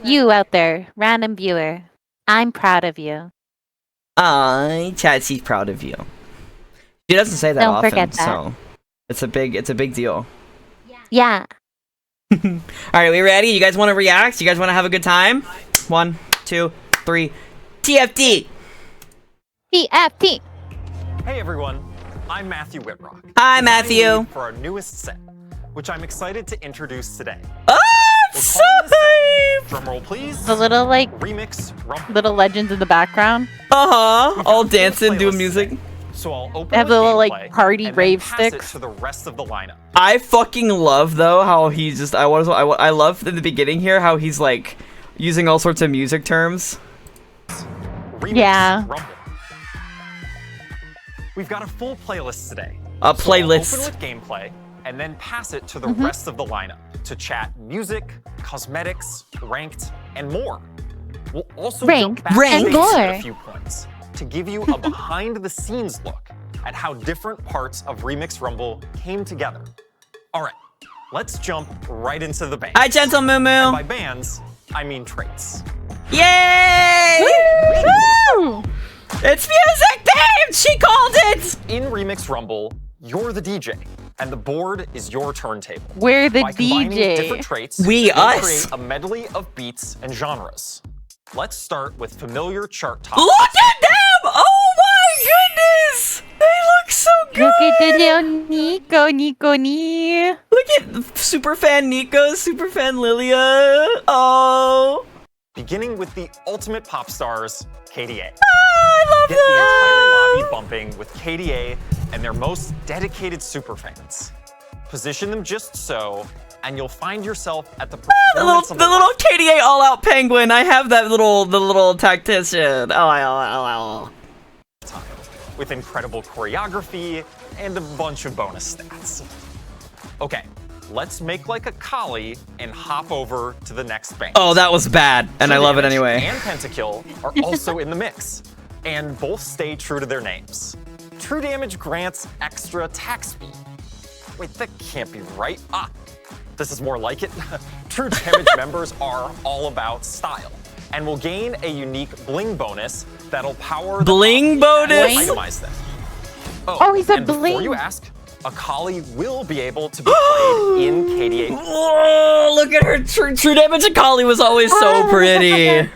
You out there, random viewer, I'm proud of you. Chatsy's proud of you. She doesn't say that Don't often, forget that. so it's a big deal. Yeah. Alright, we ready? You guys want to react? You guys want to have a good time? 1, 2, 3. TFT! TFT. Hey everyone, I'm Matthew Whitrock. Hi, Design Matthew. lead for our newest set, which I'm excited to introduce today. Oh, We're so calling this set, hype! drumroll please, The little like Remix Rumble. little legends in the background. Uh-huh, We've all got a full dancing, doing playlist music. today, so I'll open They have with the little, like, gameplay party and rave then pass sticks. it to the rest of the lineup. I fucking love, though, how he's just, I love in the beginning here how he's, like, using all sorts of music terms. Remix Yeah. Rumble. We've got a full playlist today. A So I'll playlist. open with gameplay and then pass it to the rest of the lineup to chat music, cosmetics, ranked, and more. We'll also Ranked jump back and to base more. at a few points to give you a behind-the-scenes look at how different parts of Remix Rumble came together. All right, let's jump right into the bands. Hi, Gentle Moo And Moo. by bands, I mean traits. Yay! Woo! It's music, babe! She called it! In Remix Rumble, you're the DJ, and the board is your turntable. We're the By combining different DJ. traits, We, you'll us. create a medley of beats and genres. Let's start with familiar chart tops. Look at them! Oh my goodness! They look so good! Look at the little Nico. Look at Superfan Nico, Superfan Lilia. Oh. Beginning with the ultimate pop stars, KDA. I love Get the that! entire lobby bumping with KDA and their most dedicated superfans. Position them just so, and you'll find yourself at the performance of The little KDA all-out penguin. I have that the little tactician. Oh. time, with incredible choreography and a bunch of bonus stats. Okay, let's make like a collie and hop over to the next band. Oh, that was bad, and I True love it Damage anyway. And Pentakill are also in the mix, and both stay true to their names. True Damage grants extra attack speed. Wait, that can't be right. Ah, this is more like it. True Damage members are all about style, and will gain a unique bling bonus that'll power the Bling collie bonus? and itemize them. Oh, he said and before bling. you ask, a collie will be able to be played in KDA. Whoa, look at her. True Damage Akali was always so pretty.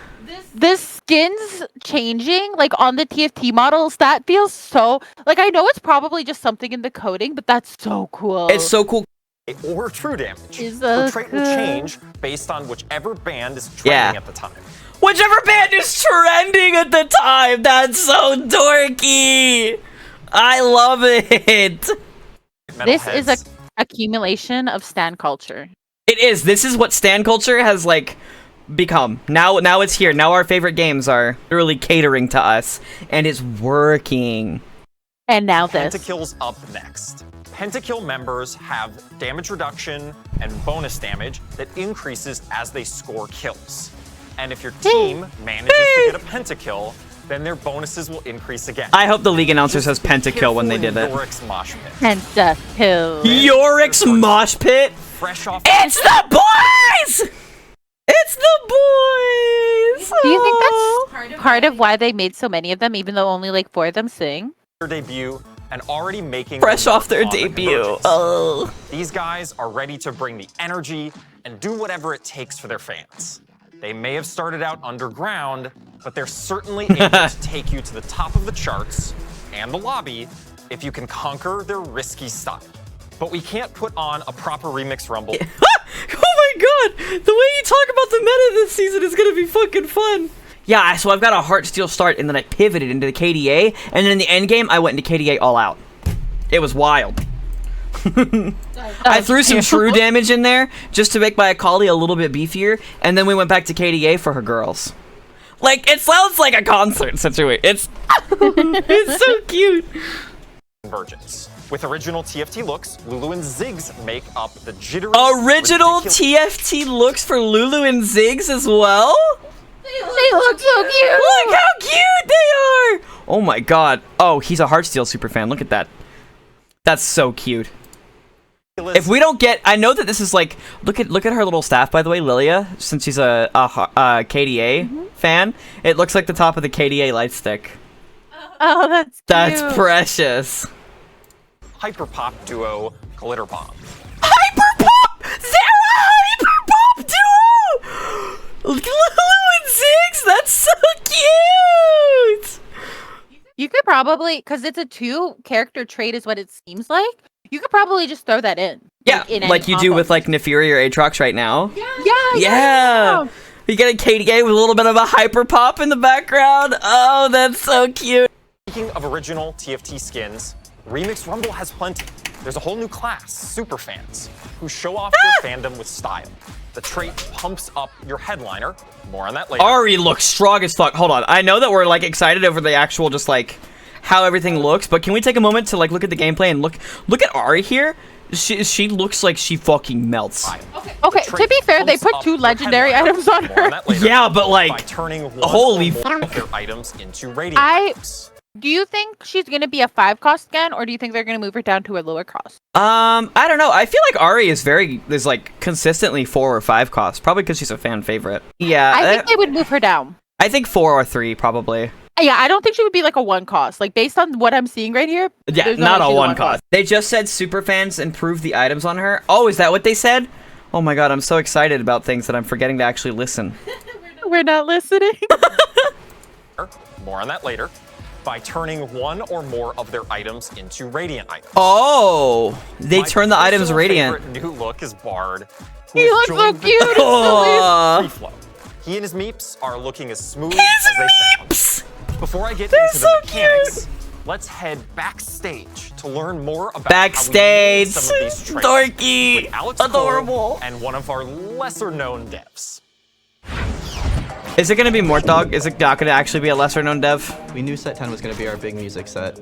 This skin's changing, like on the TFT models. That feels so like I know it's probably just something in the coding, but that's so cool. It's so cool. Or True Damage. Is The that trait will good? change based on whichever band is trending at the time. Whichever band is trending at the time. That's so dorky. I love it. This is a Metalheads. accumulation of stan culture. It is. This is what stan culture has like become. Now it's here. Now our favorite games are literally catering to us, and it's working. And now this. Pentakill's up next. Pentakill members have damage reduction and bonus damage that increases as they score kills. And if your team manages to get a pentakill, then their bonuses will increase again. I hope the league announcer says Just be pentakill when they careful did in it. Yorick's mosh pit. Pentakill. Yorick's mosh pit. Fresh off. It's the boys. It's the boys. Do you think that's part of why they made so many of them, even though only like 4 of them sing? Their debut and already making Fresh their off their mark on the debut? Convergence. Oh. These guys are ready to bring the energy and do whatever it takes for their fans. They may have started out underground, but they're certainly able to take you to the top of the charts and the lobby if you can conquer their risky style. But we can't put on a proper Remix Rumble. Oh my god! The way you talk about the meta this season is gonna be fucking fun. Yeah, so I've got a Heartsteel start, and then I pivoted into the KDA, and then in the end game, I went into KDA all out. It was wild. I threw some true damage in there just to make my Akali a little bit beefier, and then we went back to KDA for her girls. Like, it sounds like a concert situation. It's it's so cute. Convergence. With original TFT looks, Lulu and Ziggs make up the jittery. Original ridiculous- TFT looks for Lulu and Ziggs as well? They look so cute. Look how cute they are! Oh my god. Oh, he's a Heartsteel superfan. Look at that. That's so cute. If we don't get, I know that this is like, look at her little staff, by the way, Lilia, since she's a KDA fan. It looks like the top of the KDA light stick. Oh, that's cute. That's precious. Hyperpop duo Glitter Bomb. Hyperpop! Zara! Hyperpop duo! Lulu and Ziggs, that's so cute! You could probably, because it's a 2-character trait is what it seems like, you could probably just throw that in. Yeah, like you do with like Neferi or Aatrox right now. Yeah. You get a KDA with a little bit of a Hyperpop in the background. Oh, that's so cute. Speaking of original TFT skins, Remix Rumble has plenty. There's a whole new class, Superfans, who show off their fandom with style. The trait pumps up your headliner. More on that later. Ari looks strong as fuck. Hold on. I know that we're like excited over the actual just like how everything looks, but can we take a moment to like look at the gameplay and look at Ari here? She looks like she fucking melts. Okay, to be fair, they put 2 legendary items on her. Yeah, but like, by turning holy one of their items into radiant items. Do you think she's going to be a 5-cost again, or do you think they're going to move her down to a lower cost? I don't know. I feel like Ari is like consistently 4 or 5 cost, probably because she's a fan favorite. Yeah, I think they would move her down. I think 4 or 3 probably. Yeah, I don't think she would be like a 1 cost. Like based on what I'm seeing right here. Yeah, not a 1 cost. They just said superfans improved the items on her. Oh, is that what they said? Oh my god, I'm so excited about things that I'm forgetting to actually listen. We're not listening. More on that later. By turning 1 or more of their items into radiant items. Oh, they turn the items radiant. My favorite new look is Bard. He looks so cute. Free flow. He and his meeps are looking as smooth as they sound. Before I get into the mechanics, let's head backstage to learn more about backstage. How we some of these traits Dorky, with Alex adorable, Cole and one of our lesser-known devs. Is it going to be Mortdog? Is it not going to actually be a lesser-known dev? We knew set 10 was going to be our big music set,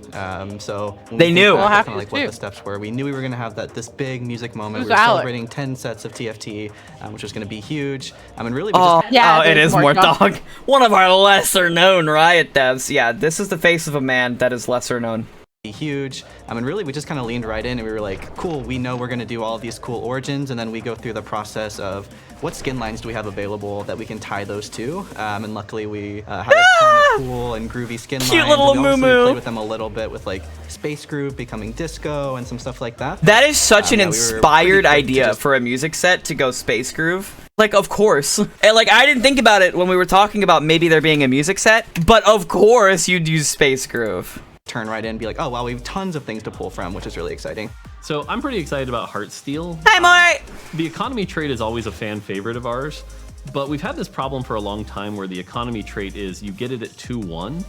so they knew kind of like what the steps were. We knew we were going to have this big music moment. We were celebrating 10 sets of TFT, which was going to be huge. I mean, really, it is Mortdog, one of our lesser-known Riot devs. Yeah, this is the face of a man that is lesser-known. Huge. I mean, really, we just kind of leaned right in and we were like, cool, we know we're going to do all of these cool origins, and then we go through the process of what skin lines do we have available that we can tie those to. And luckily, we have a ton of cool and groovy skin lines. Cute little moo-moo. moo-moo. We played with them a little bit with like Space Groove becoming disco and some stuff like that. That is such an inspired idea for a music set to go Space Groove. Like, of course. And like, I didn't think about it when we were talking about maybe there being a music set, but of course you'd use Space Groove. Turn right in and be like, oh, wow, we have tons of things to pull from, which is really exciting. So I'm pretty excited about Heartsteel. Hi, Mart! The economy trait is always a fan favorite of ours, but we've had this problem for a long time where the economy trait is you get it at 2-1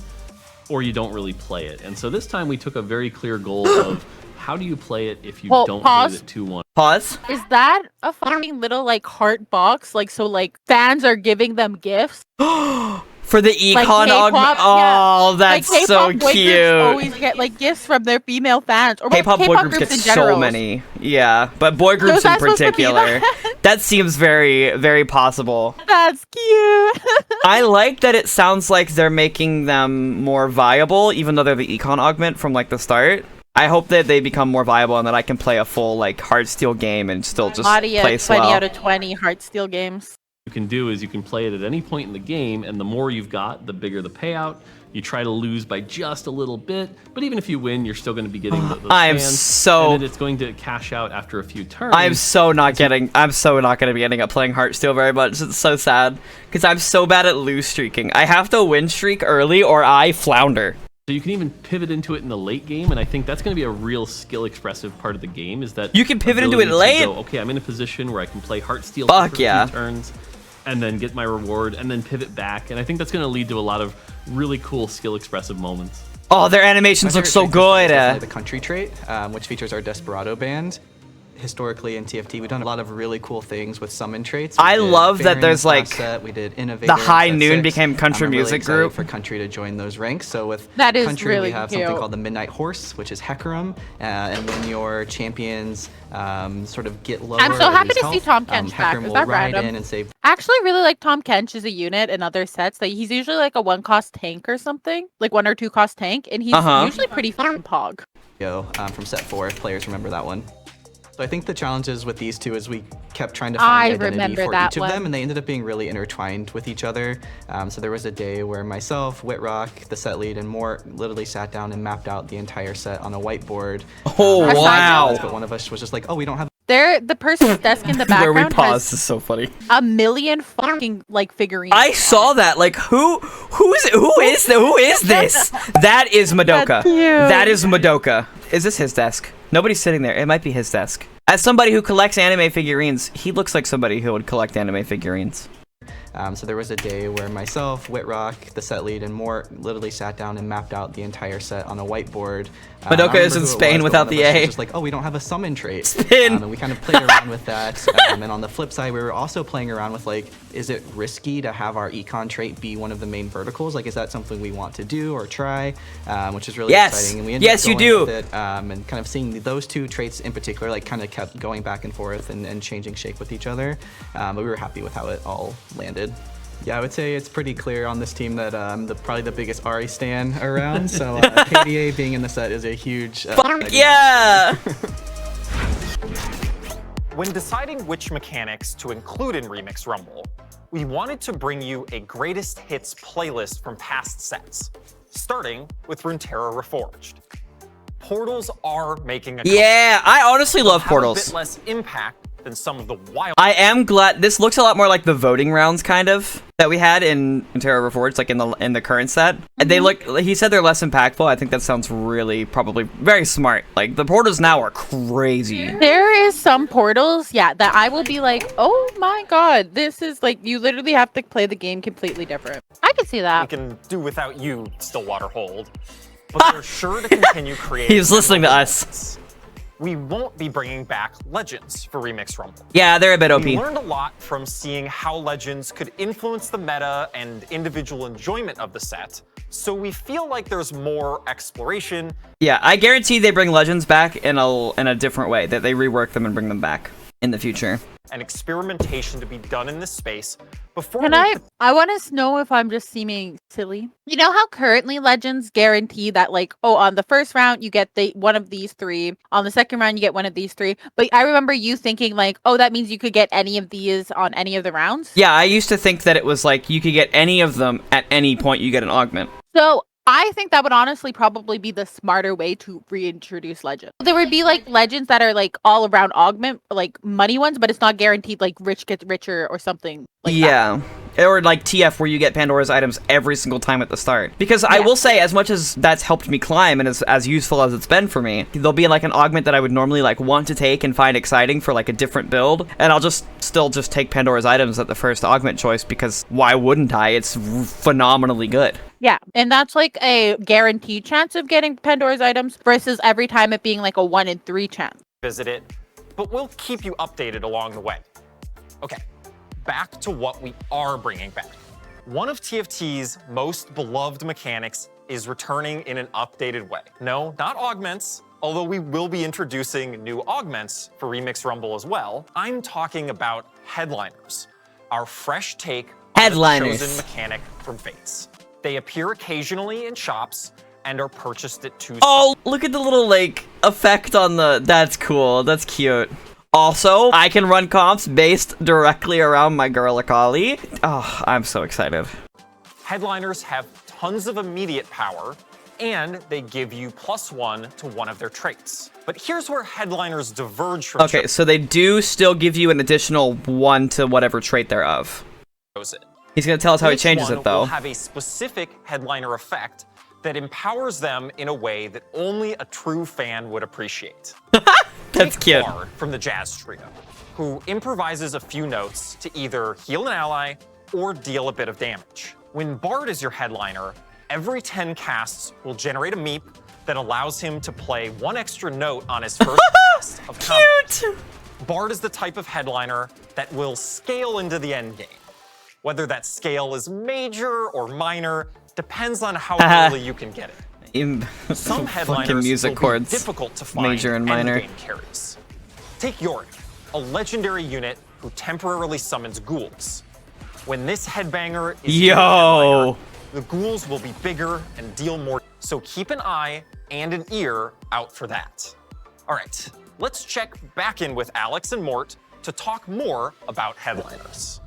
or you don't really play it. And so this time we took a very clear goal of how do you play it if you don't get it at 2-1. Pause. Is that a fucking little like heart box? Like, so like fans are giving them gifts? For the econ augment. Oh, that's like, so boy cute. Groups always get like gifts from their female fans. Or K-pop boy groups get so many. Yeah, but boy groups in particular. That seems very, very possible. That's cute. I like that it sounds like they're making them more viable, even though they're the econ augment from like the start. I hope that they become more viable and that I can play a full like Heartsteel game and still just play slow. 20 out of 20 Heartsteel games. You can do is you can play it at any point in the game, and the more you've got, the bigger the payout. You try to lose by just a little bit, but even if you win, you're still going to be getting those fans, and then it's going to cash out after a few turns. I'm so not going to be ending up playing Heartsteel very much. It's so sad because I'm so bad at lose streaking. I have to win streak early or I flounder. So you can even pivot into it in the late game, and I think that's going to be a real skill expressive part of the game. Is that you can pivot into it late? Okay, I'm in a position where I can play Heartsteel for a few turns, and then get my reward, and then pivot back. And I think that's going to lead to a lot of really cool skill expressive moments. Oh, their animations look so good. The country trait, which features our Desperado band. Historically in TFT, we've done a lot of really cool things with summon traits. I love that there's like we did Innovator, the High Noon became country music group for country to join those ranks. So with that is country, really we have cute. something called the Midnight Horse, which is Hecarim, and when your champions sort of get lower, I'm so happy to see Tom Kench back. Is that random? In and save. I actually really like Tom Kench as a unit in other sets. That he's usually like a 1-cost tank or something, like 1 or 2-cost tank, and he's usually pretty fucking pog. From set 4, if players remember that one. So I think the challenges with these two is we kept trying to find the identity for each of them, and they ended up being really intertwined with each other. So there was a day where myself, Whitrock, the set lead, and Mort literally sat down and mapped out the entire set on a whiteboard. Oh, wow. But one of us was just like, oh, we don't have. The person's desk in the background Where we paused has is so funny. 1 million fucking like figurines. I saw that. Like, who is this? That is Madoka. That's cute. That is Madoka. Is this his desk? Nobody's sitting there. It might be his desk. As somebody who collects anime figurines, he looks like somebody who would collect anime figurines. So there was a day where myself, Whitrock, the set lead, and Mort literally sat down and mapped out the entire set on a whiteboard. Madoka is in Spain without the A. Was just like, oh, we don't have a summon trait. Spin. And we kind of played around with that. And on the flip side, we were also playing around with like, is it risky to have our econ trait be one of the main verticals? Like, is that something we want to do or try? Which is really exciting. And we ended up going with it, and kind of seeing those two traits in particular, like kind of kept going back and forth and changing shape with each other. But we were happy with how it all landed. Yeah, I would say it's pretty clear on this team that probably the biggest Ari stan around. So KDA being in the set is a huge. Yeah. When deciding which mechanics to include in Remix Rumble, we wanted to bring you a greatest hits playlist from past sets, starting with Runeterra Reforged. Portals are making a Yeah, I honestly love have portals. a bit less impact than some of the wild. I am glad this looks a lot more like the voting rounds kind of that we had in Terra Reforged, like in the current set. And they look. He said they're less impactful. I think that sounds really probably very smart. Like the portals now are crazy. There is some portals, yeah, that I will be like, oh my god, this is like you literally have to play the game completely different. I can see We that. can do without you, Stillwater Hold. But we're sure to continue creating. He's listening to us. moments. We won't be bringing back Legends for Remix Rumble. Yeah, they're a bit OP. We learned a lot from seeing how Legends could influence the meta and individual enjoyment of the set, so we feel like there's more exploration. Yeah, I guarantee they bring Legends back in a different way, that they rework them and bring them back in the future. And experimentation to be done in this space before Can I want to know if I'm just seeming silly. You know how currently Legends guarantee that like, oh, on the first round you get one of these 3, on the second round you get one of these 3. But I remember you thinking like, oh, that means you could get any of these on any of the rounds. Yeah, I used to think that it was like you could get any of them at any point you get an augment. So I think that would honestly probably be the smarter way to reintroduce Legends. There would be like Legends that are like all around augment, like money ones, but it's not guaranteed like rich gets richer or something like that. Yeah. Or like TF where you get Pandora's items every single time at the start. Because I will say, as much as that's helped me climb and as useful as it's been for me, there'll be like an augment that I would normally like want to take and find exciting for like a different build. And I'll still take Pandora's items at the first augment choice because why wouldn't I? It's phenomenally good. Yeah, and that's like a guaranteed chance of getting Pandora's items versus every time it being like a 1 in 3 chance. Visit it, but we'll keep you updated along the way. Okay, back to what we are bringing back. One of TFT's most beloved mechanics is returning in an updated way. No, not augments, although we will be introducing new augments for Remix Rumble as well. I'm talking about headliners, our fresh take on the chosen mechanic from Fates. They appear occasionally in shops and are purchased at 2 Oh, look at the little like effect on the. That's cool. That's cute. Also, I can run comps based directly around my girl Akali. Oh, I'm so excited. Headliners have tons of immediate power, and they give you +1 to one of their traits. But here's where headliners diverge from. Okay, so they do still give you an additional 1 to whatever trait they're of. He's gonna tell us how he changes it, though. Will have a specific headliner effect that empowers them in a way that only a true fan would appreciate. That's cute. Bard from the Jazz Trio, who improvises a few notes to either heal an ally or deal a bit of damage. When Bard is your headliner, every 10 casts will generate a meep that allows him to play 1 extra note on his first cast of combat. Cute! Bard is the type of headliner that will scale into the end game. Whether that scale is major or minor depends on how early you can get it. Some headliners music will be chords, difficult to find major and minor. endgame carries. Take Yorick, a legendary unit who temporarily summons ghouls. When this headbanger is your headliner, the ghouls will be bigger and deal more. So keep an eye and an ear out for that. All right, let's check back in with Alex and Mort to talk more about headliners.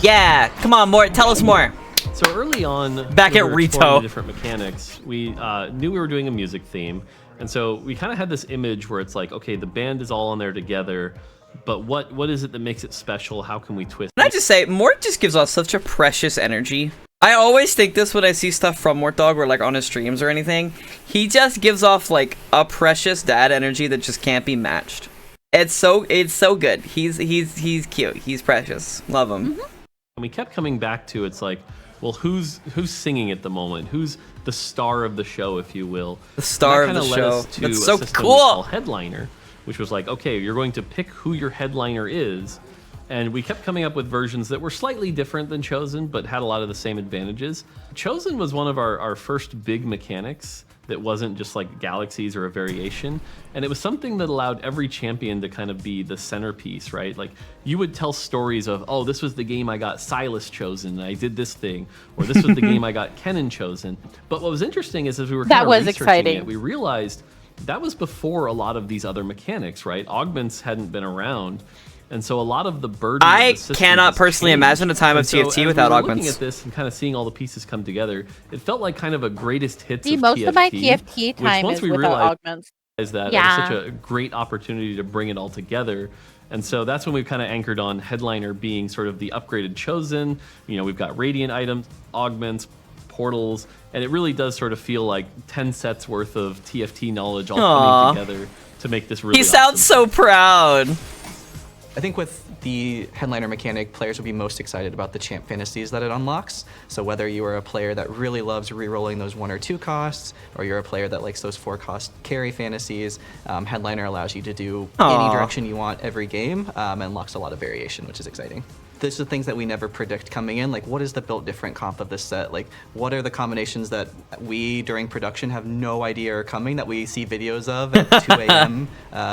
Yeah, come on, Mort, tell us more. So early on, Back when at we were Rito. exploring the different mechanics, we knew we were doing a music theme, and so we kind of had this image where it's like, okay, the band is all on there together, but what is it that makes it special? How can we twist Can I it? just say, Mort just gives off such a precious energy. I always think this when I see stuff from Mort Dog or like on his streams or anything. He just gives off like a precious dad energy that just can't be matched. It's so good. He's cute. He's precious. Love him. And we kept coming back to, it's like, well, who's singing at the moment? Who's the star of the show, if you will? The star of And that the kinda led show. us to That's a so system we cool. call Headliner, which was like, okay, you're going to pick who your headliner is. And we kept coming up with versions that were slightly different than Chosen, but had a lot of the same advantages. Chosen was one of our first big mechanics that wasn't just like galaxies or a variation. And it was something that allowed every champion to kind of be the centerpiece, right? Like you would tell stories of, oh, this was the game I got Silas chosen and I did this thing, or this was the game I got Kennen chosen. But what was interesting is as we were kind That of was researching exciting. it, we realized that was before a lot of these other mechanics, right? Augments hadn't been around. And so a lot of the burden of I the system cannot has personally changed. imagine a time of And so TFT as we without were augments. looking at this and kind of seeing all the pieces come together, it felt like kind of a greatest hits See, of most TFT, of my TFT which time once is we without realized augments. that Yeah. it was such a great opportunity to bring it all together. And so that's when we've kind of anchored on Headliner being sort of the upgraded Chosen. You know, we've got Radiant items, augments, portals, and it really does sort of feel like 10 sets worth of TFT knowledge all Aw. coming together to make this really He sounds awesome. so proud. I think with the headliner mechanic, players will be most excited about the champ fantasies that it unlocks. So whether you are a player that really loves re-rolling those 1 or 2 costs, or you're a player that likes those 4 cost carry fantasies, headliner allows you to do Aw. any direction you want every game, and unlocks a lot of variation, which is exciting. These are things that we never predict coming in, like what is the built different comp of this set? Like what are the combinations that we during production have no idea are coming, that we see videos of at 2 a.m.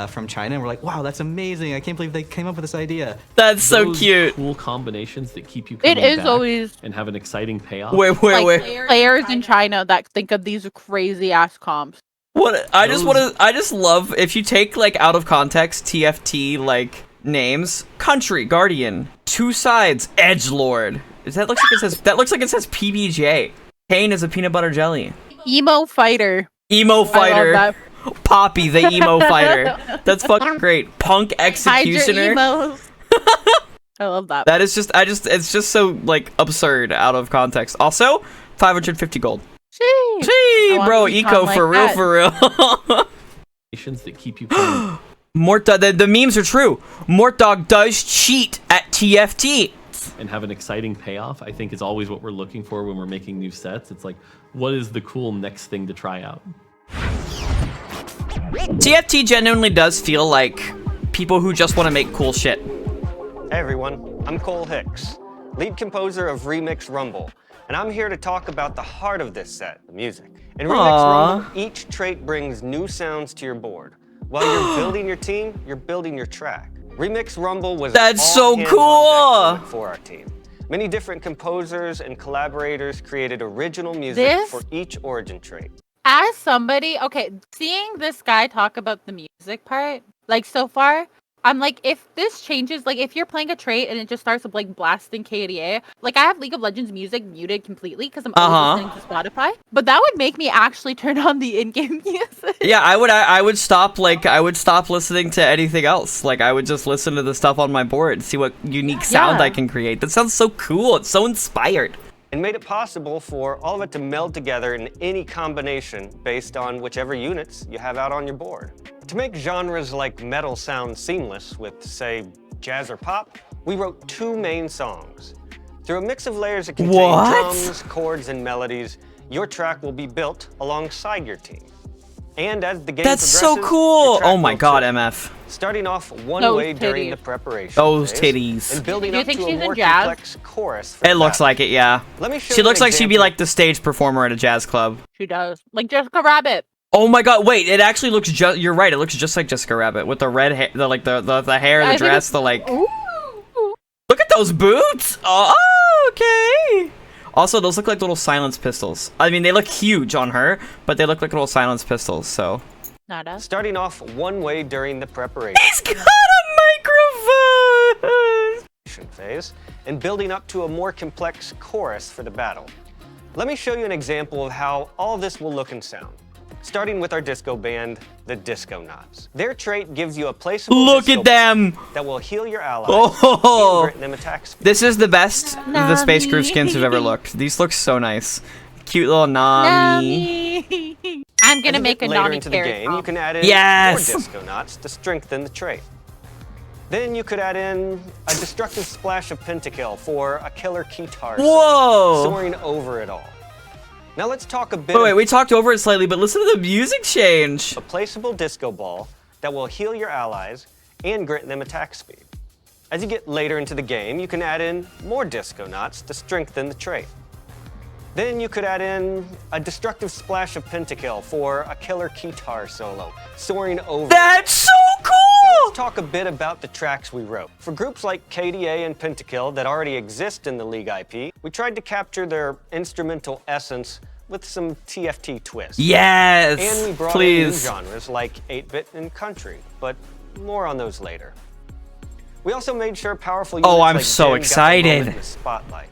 From China, and we're like, wow, that's amazing. I can't believe they came up with this idea. That's so Those cute. cool combinations that keep you coming It is back always and have an exciting payoff. Wait. like players in China that think of these crazy ass comps. What I just love if you take like out of context TFT like names. Country Guardian, Two Sides, Edgelord. That looks like it says PBJ. Kane is a peanut butter jelly. Emo fighter. Emo fighter. I love Poppy the emo fighter. That's fucking great. Punk that. Hide your executioner. emos. I love that. That is just it's just so like absurd out of context. Also, 550 gold. Jeez. Gee, I want bro, to become eco like for real, that. for real. That keep you coming. Mort Dog, the memes are true. Mort Dog does cheat at TFT. and have an exciting payoff, I think is always what we're looking for when we're making new sets. It's like, what is the cool next thing to try out? TFT genuinely does feel like people who just want to make cool shit. Hey everyone, I'm Cole Hicks, lead composer of Remix Rumble, and I'm here to talk about the heart of this set, the music. In Remix Aww. Rumble, each trait brings new sounds to your board. While you're building your team, you're building your track. Remix Rumble was That's an so all-hands-on-deck cool! moment for our team. Many different composers and collaborators created original music This- for each origin trait. As somebody, okay, seeing this guy talk about the music part, like so far, I'm like, if this changes, like if you're playing a trait and it just starts with like blasting KDA, like I have League of Legends music muted completely because I'm always listening to Spotify, but that would make me actually turn on the in-game music. Yeah, I would stop listening to anything else. Like I would just listen to the stuff on my board, see what unique sound Yeah. I can create. That sounds so cool. It's so inspired. And made it possible for all of it to meld together in any combination based on whichever units you have out on your board. To make genres like metal sound seamless with, say, jazz or pop, we wrote 2 main songs. Through a mix of layers that contain What? drums, chords, and melodies, your track will be built alongside your team. And as the game That's so progresses, cool. your track Oh my will god, too. MF. Starting off one Those way during titties. the preparation Those phase, titties. and building Do you up think to she's a in more jazz? complex chorus. For It the looks battle. like it, yeah. Let me show She you looks an like she'd be example. like the stage performer at a jazz club. She does. Like Jessica Rabbit. Oh my god, wait, it actually looks just, you're right, it looks just like Jessica Rabbit with the red hair, the hair, the I think dress, it's- the like, Ooh. look at those boots! Oh, okay! Also, those look like little silence pistols. I mean, they look huge on her, but they look like little silence pistols, so. Nada. starting off one way during the preparation He's got a microphone! phase and building up to a more complex chorus for the battle. Let me show you an example of how all this will look and sound. Starting with our disco band, the Disco Knots. Their trait gives you a placeable Look disco at them! that will heal your allies Oh! and grant them attack speed. This is the best the Space Groove skins have ever looked. These look so nice. Cute little Nami. Nami. I'm As gonna you make get a later Nami into the carrot game, top. you can add in Yes! more Disco Knots to strengthen the trait. Then you could add in a destructive splash of pentakill for a killer keytar Whoa! soaring over it all. Now let's talk a bit Wait, we talked over it slightly, but listen to the music change. a placeable disco ball that will heal your allies and grant them attack speed. As you get later into the game, you can add in more Disco Knots to strengthen the trait. Then you could add in a destructive splash of pentakill for a killer keytar solo soaring over. That's so Let's cool! talk a bit about the tracks we wrote. For groups like KDA and Pentakill that already exist in the League IP, we tried to capture their instrumental essence with some TFT twists. Yes! And we brought in new Please. genres like 8-bit and country, but more on those later. We also made sure powerful units Oh, I'm like so Jen got the excited. moment in the spotlight.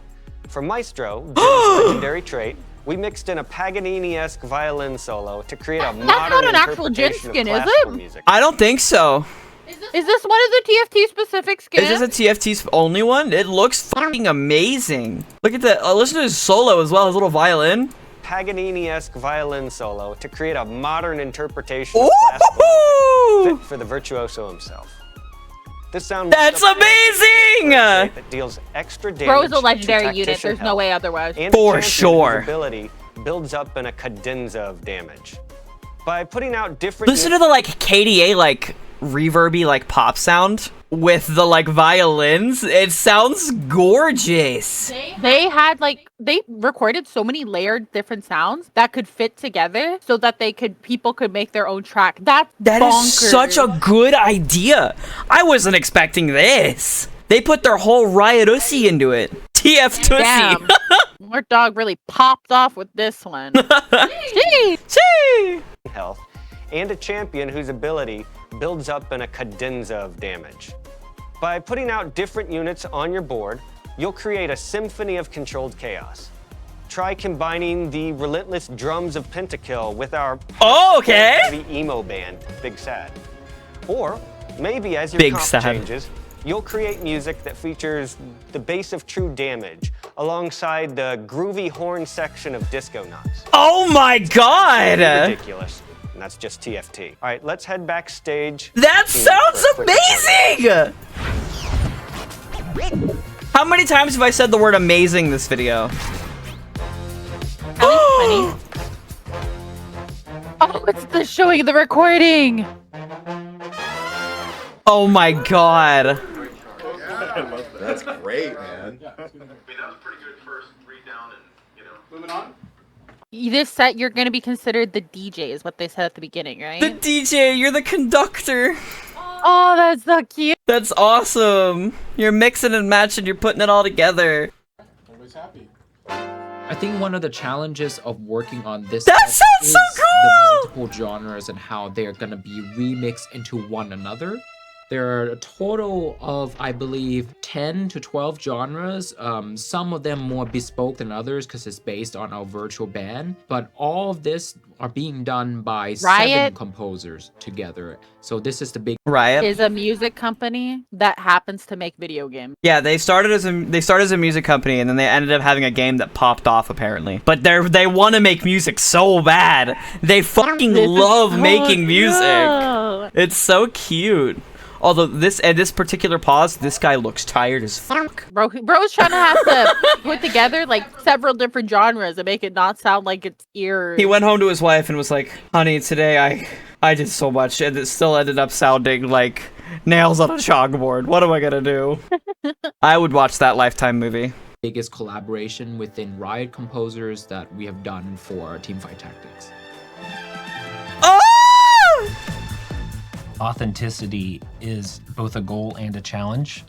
For Maestro, Jen's legendary trait, we mixed in a Paganini-esque violin solo to create a modern not an actual Jen interpretation skin, of is classical it? music. I don't think so. Is this one of the TFT specific skins? Is this a TFT's only one? It looks fucking amazing. Look at that. Listen to his solo as well, his little violin. Paganini-esque violin solo to create a modern interpretation of classical Ooh! music fit for the virtuoso himself. This sound That's amazing! that deals extra damage. Bro's a to legendary unit. tactician There's no health, way otherwise. and For a champion whose sure. ability builds up in a cadenza of damage. By putting out different Listen to the like KDA like reverby like pop sound with the like violins. It sounds gorgeous. They had like they recorded so many layered different sounds that could fit together so that people could make their own track. That That bonkers. is such a good idea. I wasn't expecting this. They put their whole Riot Ussy into it. TF Tussy. Damn. Our dog really popped off with this one. Jeez. Chee. health, and a champion whose ability builds up in a cadenza of damage. By putting out different units on your board, you'll create a symphony of controlled chaos. Try combining the relentless drums of Pentakill with our Oh, okay. heavy emo band, Big Sad. Or maybe as your Big comp Sad. changes, you'll create music that features the bass of true damage alongside the groovy horn section of Disco Knots. Oh my god. Ridiculous. And that's just TFT. All right, let's head backstage. That for sounds a quick amazing! How many times have I said the word amazing this video? At least 20. Oh, it's the showing of the recording. Oh my god. That's great, man. I mean, that was pretty good first read down and, moving on. This set, you're going to be considered the DJ, is what they said at the beginning, right? The DJ, you're the conductor. Oh, that's so cute. That's awesome. You're mixing and matching, you're putting it all together. Everybody's happy. I think one of the challenges of working on this That set sounds so is cool! the multiple genres and how they're gonna be remixed into one another. There are a total of, I believe, 10 to 12 genres. Some of them more bespoke than others because it's based on our virtual band. But all of this are being done by 7 Riot composers together. So this is the big Riot. is a music company that happens to make video games. Yeah, they started as a music company and then they ended up having a game that popped off apparently. But they want to make music so bad. They fucking love making music. cool. It's so cute. Although this particular pause, this guy looks tired as fuck. Bro's trying to have to put together like several different genres and make it not sound like it's eerie. He went home to his wife and was like, "Honey, today I did so much and it still ended up sounding like nails on a chalkboard. What am I gonna do?" I would watch that Lifetime movie. biggest collaboration within Riot composers that we have done for Teamfight Tactics. Oh! authenticity is both a goal and a challenge.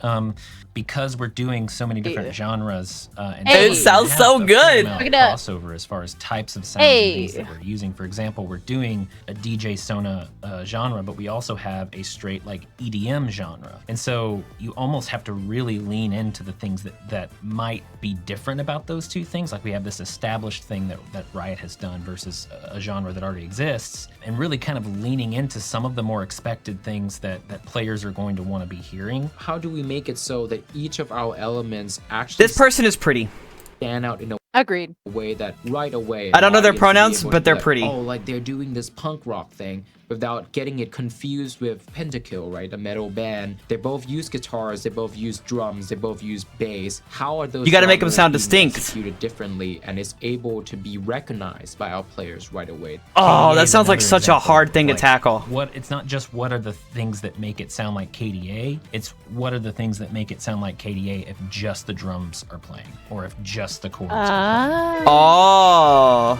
Because we're doing so many different genres, and Hey. we It sounds have so a fair good. amount Look of it up. crossover as far as types of sounds Hey. and things that we're using. For example, we're doing a DJ Sona genre, but we also have a straight like EDM genre. And so you almost have to really lean into the things that might be different about those two things. Like we have this established thing that Riot has done versus a genre that already exists, and really kind of leaning into some of the more expected things that players are going to want to be hearing. How do we make it so that each of our elements actually This person is pretty. stand out in a Agreed. way that right away I don't know an their audience will be pronouns, able but to be they're like, pretty. Oh, like they're doing this punk rock thing without getting it confused with Pentakill, right? A metal band. They both use guitars, they both use drums, they both use bass. How are those You gotta make them genres sound being distinct. executed differently and is able to be recognized by our players right away? Oh, KDA that is sounds like another such a example. hard thing to Like, tackle. It's not just what are the things that make it sound like KDA, it's what are the things that make it sound like KDA if just the drums are playing or if just the chords are playing. Oh.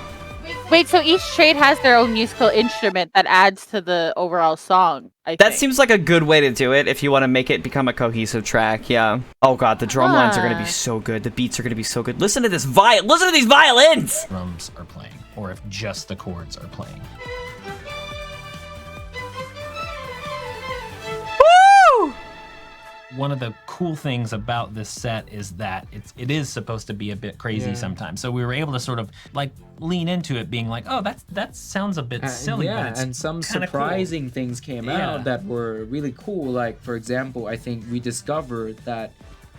Wait, so each trade has their own musical instrument that adds to the overall song, I That think. seems like a good way to do it if you want to make it become a cohesive track, yeah. Oh god, the drum lines are gonna be so good. The beats are gonna be so good. Listen to this listen to these violins! Drums are playing or if just the chords are playing. Woo! One of the cool things about this set is that it is supposed to be a bit crazy sometimes. So we were able to sort of like lean into it being like, oh, that sounds a bit silly, but it's and some kinda surprising things came Yeah. out that were really cool. Like, for example, I think we discovered that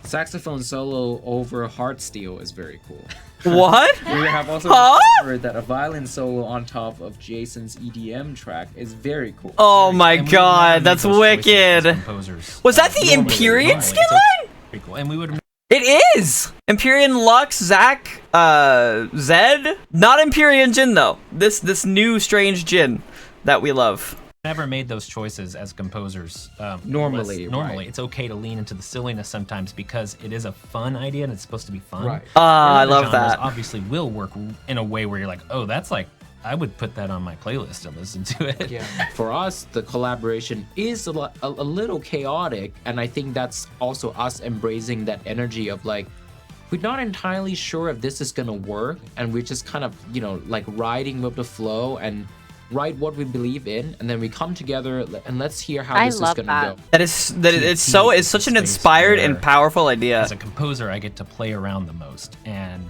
saxophone solo over Heartsteel is very cool. What? We have also Huh? discovered that a violin solo on top of Jason's EDM track is very cool. Oh my And we would never god, make that's those choices as wicked. composers. Was that the Normally, Empyrean it's skin line? pretty cool. And we would It is! Empyrean Lux, Zac, Zed? Not Empyrean Jin though. This new strange Jin that we love. never made those choices as composers. Normally, normally, right. it's okay to lean into the silliness sometimes because it is a fun idea and it's supposed to be fun. Right. I Other love genres that. Obviously, will work in a way where you're like, oh, that's like, I would put that on my playlist and listen to it. Yeah. For us, the collaboration is a little chaotic, and I think that's also us embracing that energy of like, we're not entirely sure if this is gonna work, and we're just kind of, you know, like riding with the flow and write what we believe in, and then we come together and let's hear how this is love gonna that. go. It's such an Space inspired where, and powerful idea. As a composer, I get to play around the most and,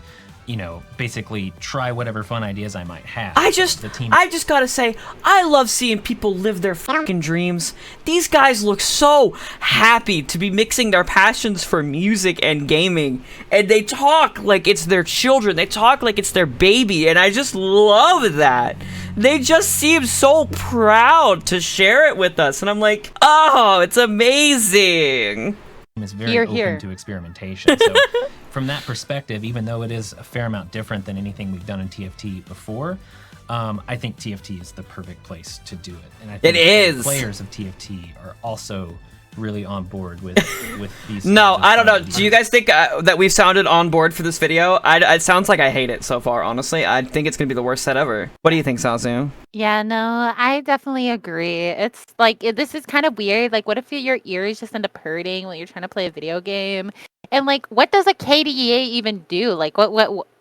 you know, basically try whatever fun ideas I might have. I just gotta say, I love seeing people live their fucking dreams. These guys look so happy to be mixing their passions for music and gaming, and they talk like it's their children. They talk like it's their baby, and I just love that. They just seem so proud to share it with us, and I'm like, oh, it's amazing. is very Hear, open hear. to experimentation. So from that perspective, even though it is a fair amount different than anything we've done in TFT before, I think TFT is the perfect place to do it. And I think It is. the players of TFT are also really on board with these. No, kinds of I don't know. fun Do you guys think that we've sounded on board for this video? It sounds like I hate it so far, honestly. I think it's gonna be the worst set ever. What do you think, Sansu? Yeah, no, I definitely agree. It's like this is kind of weird. Like, what if your ears just end up hurting when you're trying to play a video game? And like, what does a KDA even do? Like, what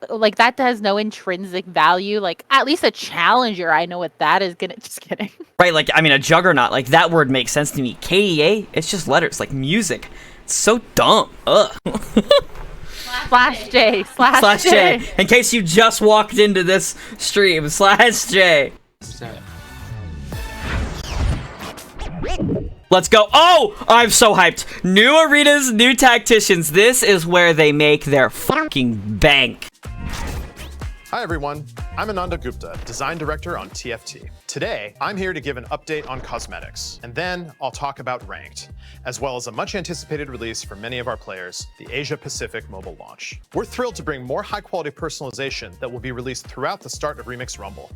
like that has no intrinsic value. Like, at least a challenger, I know what that is gonna. Just kidding. Right, like, I mean, a juggernaut, like, that word makes sense to me. KDA, it's just letters, like music. It's so dumb. Ugh. Slash J, Slash J. In case you just walked into this stream, slash J. Let's go. Oh, I'm so hyped. New arenas, new tacticians. This is where they make their fucking bank. Hi everyone, I'm Ananda Gupta, Design Director on TFT. Today, I'm here to give an update on cosmetics, and then I'll talk about Ranked, as well as a much anticipated release for many of our players, the Asia Pacific mobile launch. We're thrilled to bring more high quality personalization that will be released throughout the start of Remix Rumble.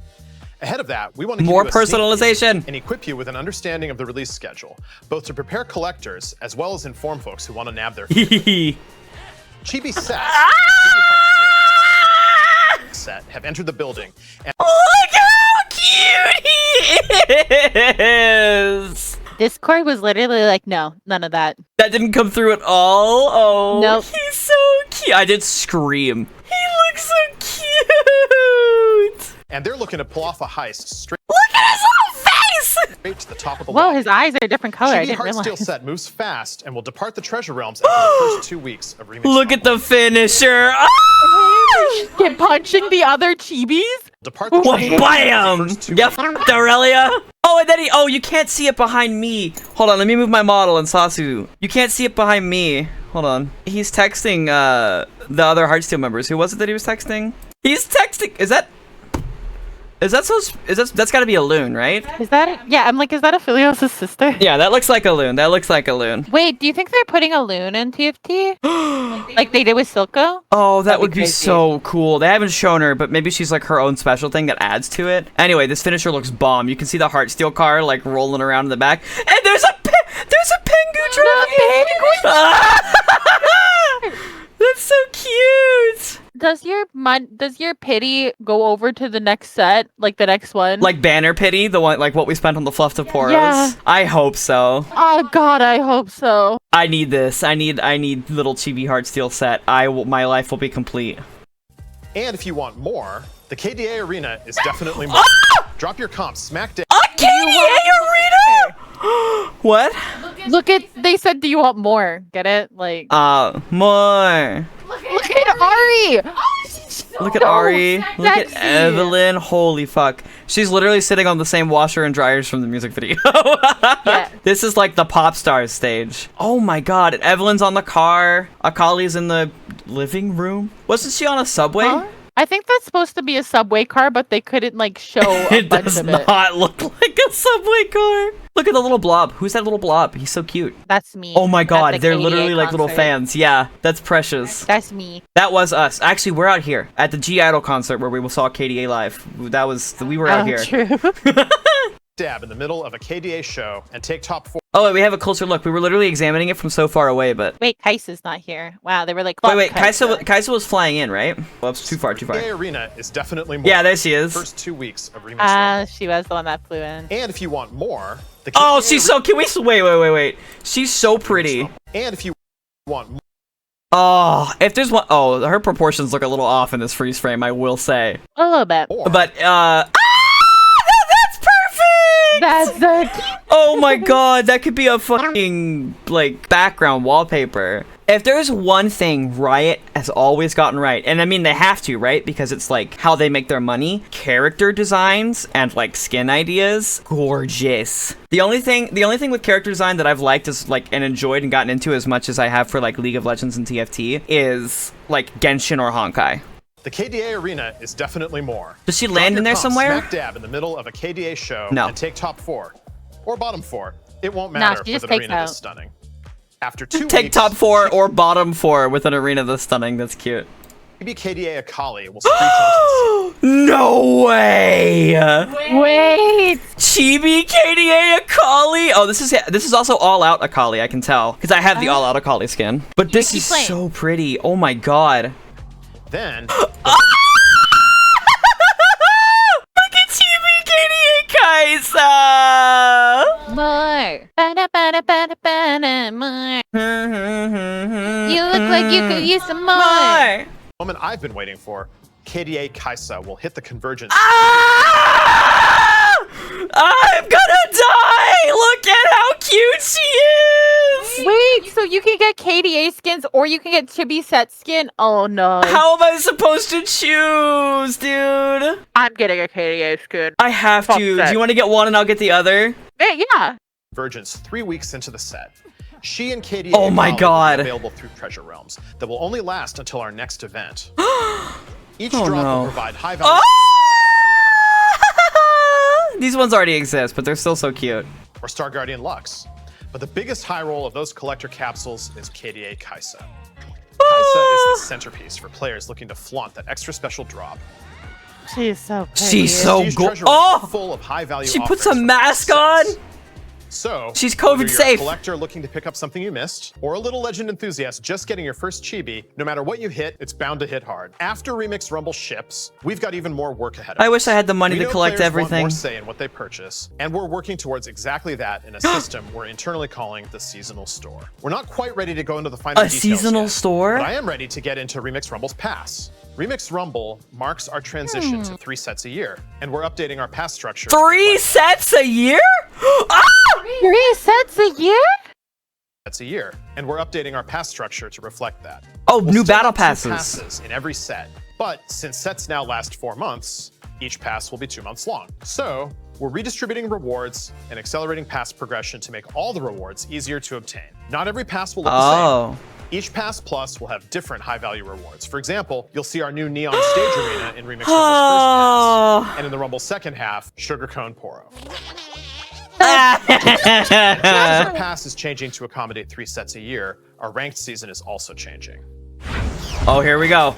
Ahead of that, we want to give More you a sneak peek personalization. and equip you with an understanding of the release schedule, both to prepare collectors as well as inform folks who want to nab their Chibi Set set have entered the building. And Look how cute he is! Discord was literally like, no, none of that. That didn't come through at all. Oh, Nope. he's so cute. I did scream. He looks so cute. And they're looking to pull off a heist straight Look at his little face. to the top of the Whoa, lobby. his eyes are a different color. I Chibi didn't Heartsteel realize. set moves fast and will depart the treasure realms after the first 2 weeks of remix. Look at the finisher. Ah! Get punching the other chibis? Depart the What? treasure realms Bam! after the first 2 Yeah, weeks. Aurelia. Oh, and then oh, you can't see it behind me. Hold on, let me move my model and Sasu. You can't see it behind me. Hold on. He's texting the other Heartsteel members. Who was it that he was texting? He's texting. That's gotta be a loon, right? Is that? Yeah, I'm like, is that Aphelios' sister? Yeah, that looks like a loon. That looks like a loon. Wait, do you think they're putting a loon in TFT? Like they did with Silco? Oh, that That'd be would be crazy. so cool. They haven't shown her, but maybe she's like her own special thing that adds to it. Anyway, this finisher looks bomb. You can see the Heartsteel car like rolling around in the back, and there's a Pengu dragon. That's so cute. Does your pity go over to the next set, like the next one? Like banner pity, the one like what we spent on the fluff to poros. Yeah. I hope so. Oh God, I hope so. I need this. I need little chibi Heartsteel set. My life will be complete. And if you want more, the KDA Arena is definitely more. Drop your comp smack down. A KDA arena. What? Look at. They said, "Do you want more?" Get it? Like. More. Look at Ari. Look at Ari. Look at sexy. Evelyn. Holy fuck. She's literally sitting on the same washer and dryers from the music video. Yeah. This is like the pop stars stage. Oh my god. And Evelyn's on the car. Akali's in the living room. Wasn't she on a subway? Huh? I think that's supposed to be a subway car, but they couldn't like show a It bunch does of it. not look like a subway car. Look at the little blob. Who's that little blob? He's so cute. That's me. Oh my at god, the they're KDA literally like little concert. fans. Yeah, that's precious. That's me. That was us. Actually, we're out here at the G Idol concert where we saw KDA live. We were out Oh, here. true. Dab in the middle of a KDA show and take top 4. Oh, wait, we have a closer look. We were literally examining it from so far away, but Wait, Kaisa's not here. Wow, they were like. wait, "Fuck Kaisa was flying in, right? Whoops, too far. KDA Arena is definitely more. Yeah, there she is. First 2 weeks of remix. She was the one that flew in. And if you want more, the Oh, KDA she's so. Can we wait? She's so pretty. And if you want more, Oh, if there's one, oh, her proportions look a little off in this freeze frame, I will say. A little bit. But that's perfect. That's the. Oh my god, that could be a fucking, like, background wallpaper. If there's one thing Riot has always gotten right, and I mean they have to, right? Because it's like how they make their money, character designs and like skin ideas, gorgeous. The only thing with character design that I've liked is like and enjoyed and gotten into as much as I have for like League of Legends and TFT is like Genshin or Honkai. the KDA Arena is definitely more. Does she Drop land your in there comp somewhere? Smack dab in the middle of a KDA show No. and take top 4 or bottom 4. It won't Nah, matter she with just an takes arena out. this stunning. After 2 Take weeks, top 4 or bottom 4 with an arena this stunning. That's cute. maybe KDA Akali will screech onto the scene. No way! Wait. Chibi KDA Akali. Oh, this is also all out Akali. I can tell because I have the all out Akali skin. But this keep is playing. so pretty. Oh my god. Then, Look at Chibi KDA Kaisa. More. More. You look like you could use some more. More. moment I've been waiting for, KDA Kaisa will hit the convergence. Ah! I'm gonna die! Look at how cute she is! Wait, so you can get KDA skins or you can get Chibi set skin? Oh no. How am I supposed to choose, dude? I'm getting a KDA skin. I have to. Fuck Do that. you want to get one and I'll get the other? Yeah. Convergence 3 weeks into the set. She and KDA Oh my Akali will be God. available through Treasure Realms that will only last until our next event. Each Oh, drop no. will provide high value These ones already exist, but they're still so cute. or Star Guardian Lux. But the biggest high roll of those collector capsules is KDA Kaisa. Kaisa is the centerpiece for players looking to flaunt that extra special drop. She's so pretty. She's so These good. treasure rooms are Oh! full of high value She puts a offerings for mask sets. on? So, she's whether COVID you're safe. a collector looking to pick up something you missed, or a little legend enthusiast just getting your first chibi, no matter what you hit, it's bound to hit hard. After Remix Rumble ships, we've got even more work ahead of us. I wish I had the money We to know collect players want everything. more say in what they purchase, and we're working towards exactly that in a system we're internally calling the seasonal store. We're not quite ready to go into the final details seasonal yet, store? but I am ready to get into Remix Rumble's pass. Remix Rumble marks our transition to 3 sets a year, and we're updating our pass structure. 3 sets a year? Ah! 3 sets a year? Sets a year, and we're updating our pass structure to reflect that. Oh, We'll new still battle have 2 passes. passes in every set, but since sets now last 4 months, each pass will be 2 months long. So we're redistributing rewards and accelerating pass progression to make all the rewards easier to obtain. Not every pass will look the same. Each Pass Plus will have different high-value rewards. For example, you'll see our new Neon Stage Arena in Remix Rumble's first pass, and in the Rumble second half, Sugar Cone Poro. Because our pass is changing to accommodate 3 sets a year, our ranked season is also changing. Oh, here we go.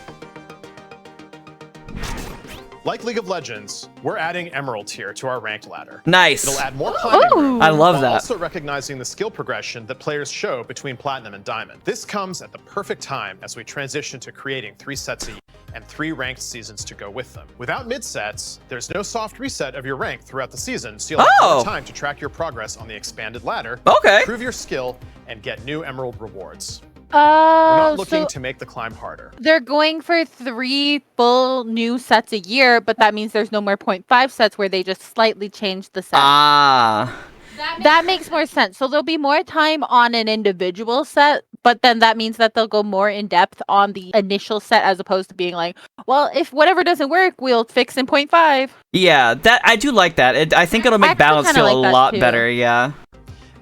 Like League of Legends, we're adding Emerald tier to our ranked ladder. Nice. It'll add more climbing room, I love while that. also recognizing the skill progression that players show between Platinum and Diamond. This comes at the perfect time as we transition to creating 3 sets a year and 3 ranked seasons to go with them. Without mid-sets, there's no soft reset of your rank throughout the season, so you'll have more time to track your progress on the expanded ladder, prove your skill, and get new Emerald rewards. We're not looking to make the climb harder. They're going for 3 full new sets a year, but that means there's no more 0.5 sets where they just slightly change the set. That makes more sense. So there'll be more time on an individual set, but then that means that they'll go more in depth on the initial set as opposed to being like, well, if whatever doesn't work, we'll fix in 0.5. Yeah, that I do like that. I think it'll make balance feel a lot better, yeah.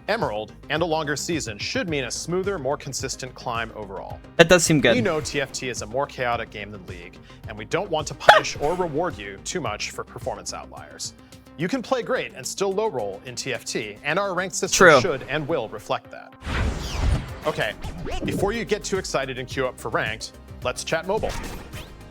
Emerald and a longer season should mean a smoother, more consistent climb overall. That does seem good. We know TFT is a more chaotic game than League, and we don't want to punish or reward you too much for performance outliers. You can play great and still low roll in TFT, and our ranked system should and will reflect that. Okay, before you get too excited and queue up for ranked, let's chat mobile.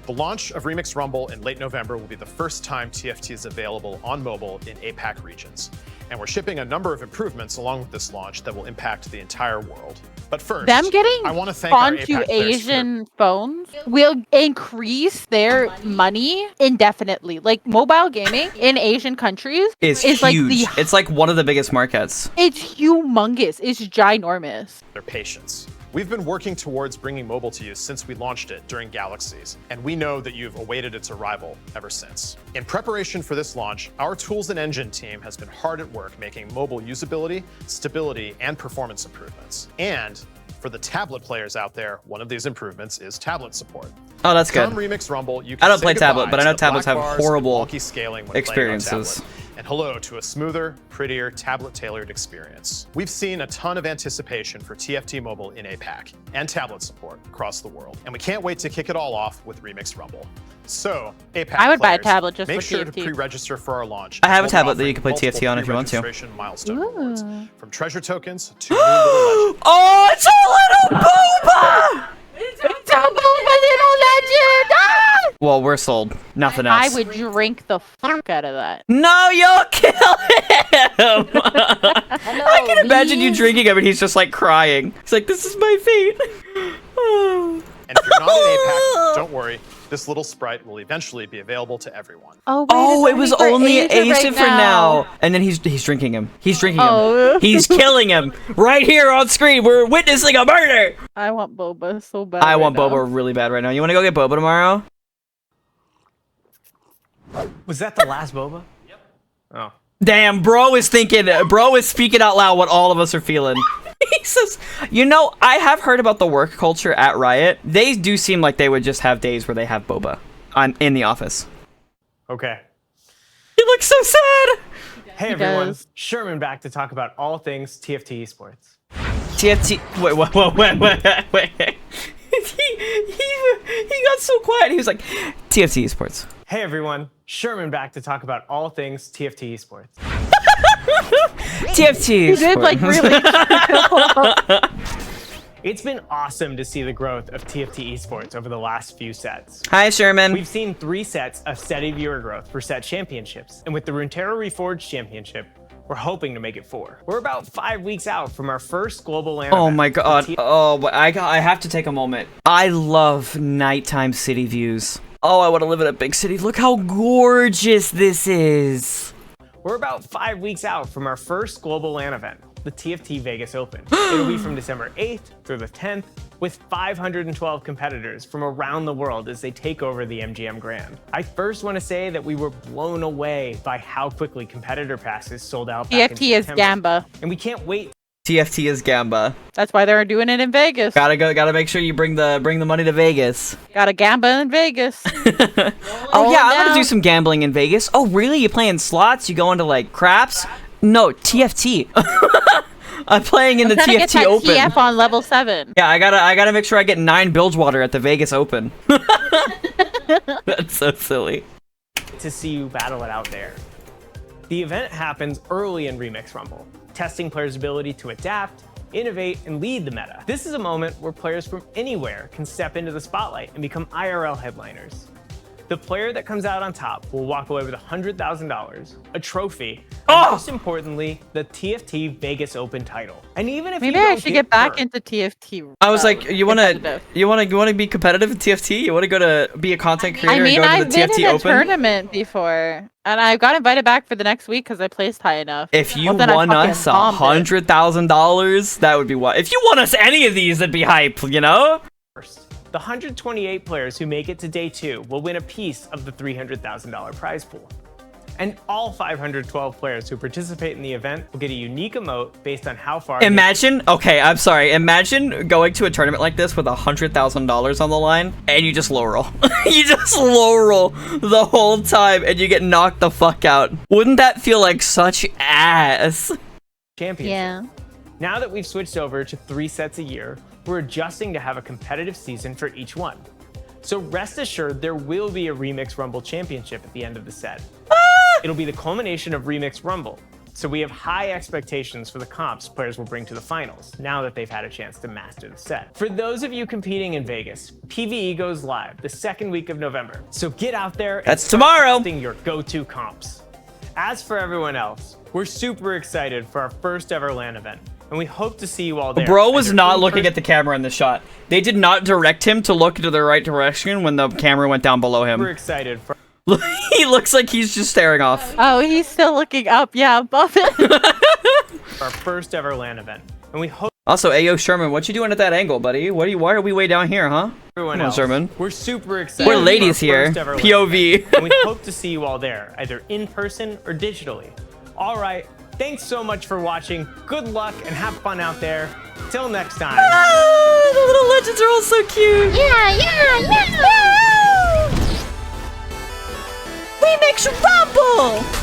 The launch of Remix Rumble in late November will be the first time TFT is available on mobile in APAC regions. And we're shipping a number of improvements along with this launch that will impact the entire world. But first, Them getting I want to thank our onto APAC players Asian phones will increase their money indefinitely. Like mobile gaming in Asian countries is huge. Like it's like one of the biggest markets. It's humongous. It's ginormous. their patience. We've been working towards bringing mobile to you since we launched it during Galaxies, and we know that you've awaited its arrival ever since. In preparation for this launch, our Tools and Engine team has been hard at work making mobile usability, stability, and performance improvements. And for the tablet players out there, one of these improvements is tablet support. Oh, that's good. From Remix Rumble, you can I don't say play tablet, goodbye but I to know the tablets black have bars and horrible wonky scaling when experiences. playing on tablet. And hello to a smoother, prettier, tablet-tailored experience. We've seen a ton of anticipation for TFT Mobile in APAC and tablet support across the world, and we can't wait to kick it all off with Remix Rumble. So, APAC I would buy a players, tablet just make for sure to TFT. pre-register for our launch. I have a as tablet we're that you can play offering TFT on if you want to. pre-registration milestone rewards, from treasure tokens to new little legends. Oh, it's a little boba! It's a little legend! Ah! Well, we're sold. Nothing else. I would drink the fuck out of that. No, you'll kill him! I can imagine you drinking him and he's just like crying. He's like, this is my fate. And if you're not in APAC, don't worry. This little sprite will eventually be available to everyone. Oh, wait, Oh, it was only Asia for now. And then he's drinking him. He's drinking Oh. him. He's killing him. Right here on screen. We're witnessing a murder. I want boba so bad. I right want now. boba really bad right now. You want to go get boba tomorrow? Was that the last boba? Yep. Oh. Damn, bro is speaking out loud what all of us are feeling. He says, you know, I have heard about the work culture at Riot. They do seem like they would just have days where they have boba in the office. Okay. He looks so sad. Hey He everyone, does. Sherman back to talk about all things TFT Esports. TFT. Wait. he got so quiet. He was like, TFT Esports. Hey everyone, Sherman back to talk about all things TFT Esports. TFT. He did like really. It's been awesome to see the growth of TFT Esports over the last few sets. Hi, Sherman. We've seen 3 sets of steady viewer growth for set championships, and with the Runeterra Reforged Championship, We're hoping to make it 4. We're about 5 weeks out from our first global LAN Oh event. my god. Oh, but I have to take a moment. I love nighttime city views. Oh, I want to live in a big city. Look how gorgeous this is. We're about 5 weeks out from our first global LAN event, the TFT Vegas Open. It'll be from December 8th through the 10th, with 512 competitors from around the world as they take over the MGM Grand. I first want to say that we were blown away by how quickly competitor passes sold out back in TFT is September. Gamba. And we can't wait TFT is Gamba. That's why they're doing it in Vegas. Gotta make sure you bring the money to Vegas. Got a Gamba in Vegas. Oh yeah, I'm gonna do some gambling in Vegas. Oh really? You playing slots? You going to like craps? No, TFT. I'm playing in the Trying to get TFT that Open. TF on level 7. Yeah, I gotta make sure I get 9 Bilgewater at the Vegas Open. That's so silly. to see you battle it out there. The event happens early in Remix Rumble, testing players' ability to adapt, innovate, and lead the meta. This is a moment where players from anywhere can step into the spotlight and become IRL headliners. The player that comes out on top will walk away with $100,000, a trophy, and most importantly, the TFT Vegas Open title. And even if Maybe you I don't should get back hurt, into TFT. I was like, you wanna competitive. be competitive in TFT? You wanna go to be a content creator I mean, and go to I've the been TFT in a Open? tournament before, and I got invited back for the next week because I placed high enough. If you Well, then I won fucking us bombed it. $100,000, that would be what? If you won us any of these, that'd be hype, you know? the 128 players who make it to day 2 will win a piece of the $300,000 prize pool. And all 512 players who participate in the event will get a unique emote based on how far. Imagine, okay, I'm sorry. Imagine going to a tournament like this with $100,000 on the line and you just low roll. You just low roll the whole time and you get knocked the fuck out. Wouldn't that feel like such ass? Championship. Yeah. Now that we've switched over to 3 sets a year, we're adjusting to have a competitive season for each one. So rest assured there will be a Remix Rumble Championship at the end of the set. It'll be the culmination of Remix Rumble, so we have high expectations for the comps players will bring to the finals, now that they've had a chance to master the set. For those of you competing in Vegas, PvE goes live the 2nd week of November, so get out there and That's start tomorrow. testing your go-to comps. As for everyone else, we're super excited for our first ever LAN event, and we hope to see you all there. Bro was either not in looking person- at the camera in the shot. They did not direct him to look to the right direction when the camera went down below We're him. excited for He looks like he's just staring off. Oh, he's still looking up. Yeah, above it. our first ever LAN event, and we hope Also, Ayo Sherman, what you doing at that angle, buddy? Why are we way down here, huh? everyone Come on, else. Sherman. We're super excited. We're for ladies our here. first ever LAN POV. event, and we hope to see you all there, either in person or digitally. All right, thanks so much for watching. Good luck and have fun out there. Till next time. Ah, the little legends are all so cute. yeah. Remix Rumble!